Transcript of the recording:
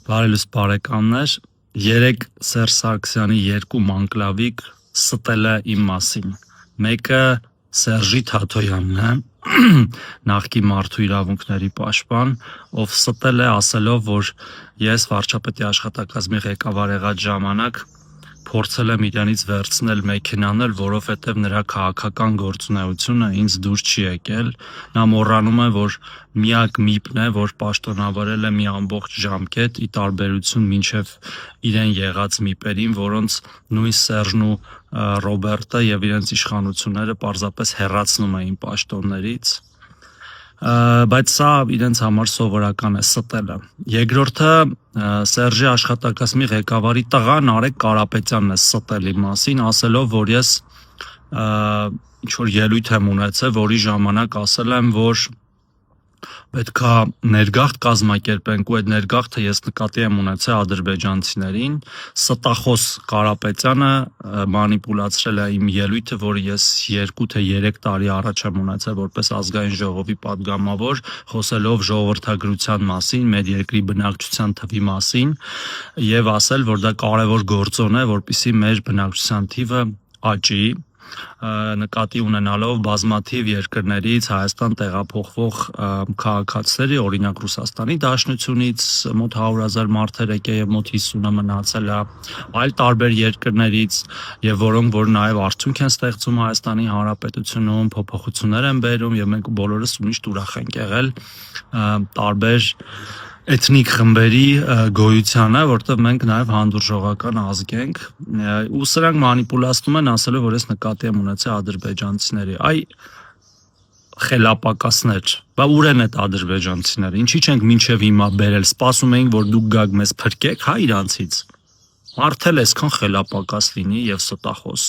Բարելույս բարեկամներ, երեք Սերժ Սարգսյանի երկու մանկլավիկ ստել է իմ մասին։ Մեկը Սերժի Թաթոյանն է, նախկին մարդու իրավունքների պաշտպան, ով ստել է ասելով, որ ես վարչապետի աշխատակազմի ղեկավար եղած ժամանակ փորձել եմ իրենից վերցնել մեքենաներ, որովհետև նրա քաղաքական գործունեությունը ինձ դուր չի եկել։ Նա մոռանում է, որ միակ միպն է, որ պաշտոնավարել է մի ամբողջ ժամկետ, ի տարբերություն մինչև իրեն եղած միպերին, որոնց նույն Սերժն ու Ռոբերտը եւ իրենց իշխանությունները պարզապես հեռացնում էին պաշտոններից։ Բայց սա իրենց համար սովորական է ստելը։ Երկրորդը Սերժի աշխատակազմի ղեկավարի տղան Արեգ Կարապետյանն է ստել իմ մասին, ասելով, որ ես ինչ-որ ելույթ եմ ունեցել, որի ժամանակ ասել եմ, որ պետքա ներգաղթ կազմակերպենք ու այդ ներգաղթը ես նկատի եմ ունեցել ադրբեջանցիներին։ Ստախոս Կարապետյանը մանիպուլացրել է իմ ելույթը, որը ես 2 թե 3 տարի առաջ եմ ունեցել որպես ազգային ժողովի падգամավոր, խոսելով ժողովրդագրության մասին, մեր երկրի բնակչության թվի մասին եւ ասել, որ դա կարեւոր գործոն է, որպեսզի մեր բնակչության թիվը աճի, նկատի ունենալով բազմաթիվ երկրներից Հայաստան տեղափոխվող քաղաքացիների, օրինակ Ռուսաստանի Դաշնությունից մոտ 100,000 մարդեր եկել եւ մոտ 50-ը մնացել է, այլ տարբեր երկրներից եւ որոնք որ նաեւ արդյունք են ստեղծում Հայաստանի Հանրապետությունում, փոփոխություններ են բերում եւ մենք բոլորս միշտ ուրախ ենք եղել տարբեր էթնիկ խմբերի գոյությանը, որտեղ մենք նաև հանդուրժողական ազգ ենք, ու սրանք մանիպուլացնում են ասելով, որ ես նկատի եմ ունեցել ադրբեջանցիների։ Այ խելապակասներ, բա ուր են այդ ադրբեջանցիները, ինչի չենք մինչև հիմա բերել, սպասում էինք, որ դուք գաք մեզ փրկեք, հա իրանցից։ Մարդել այսքան խելապակաս լինի եւ ստախոս։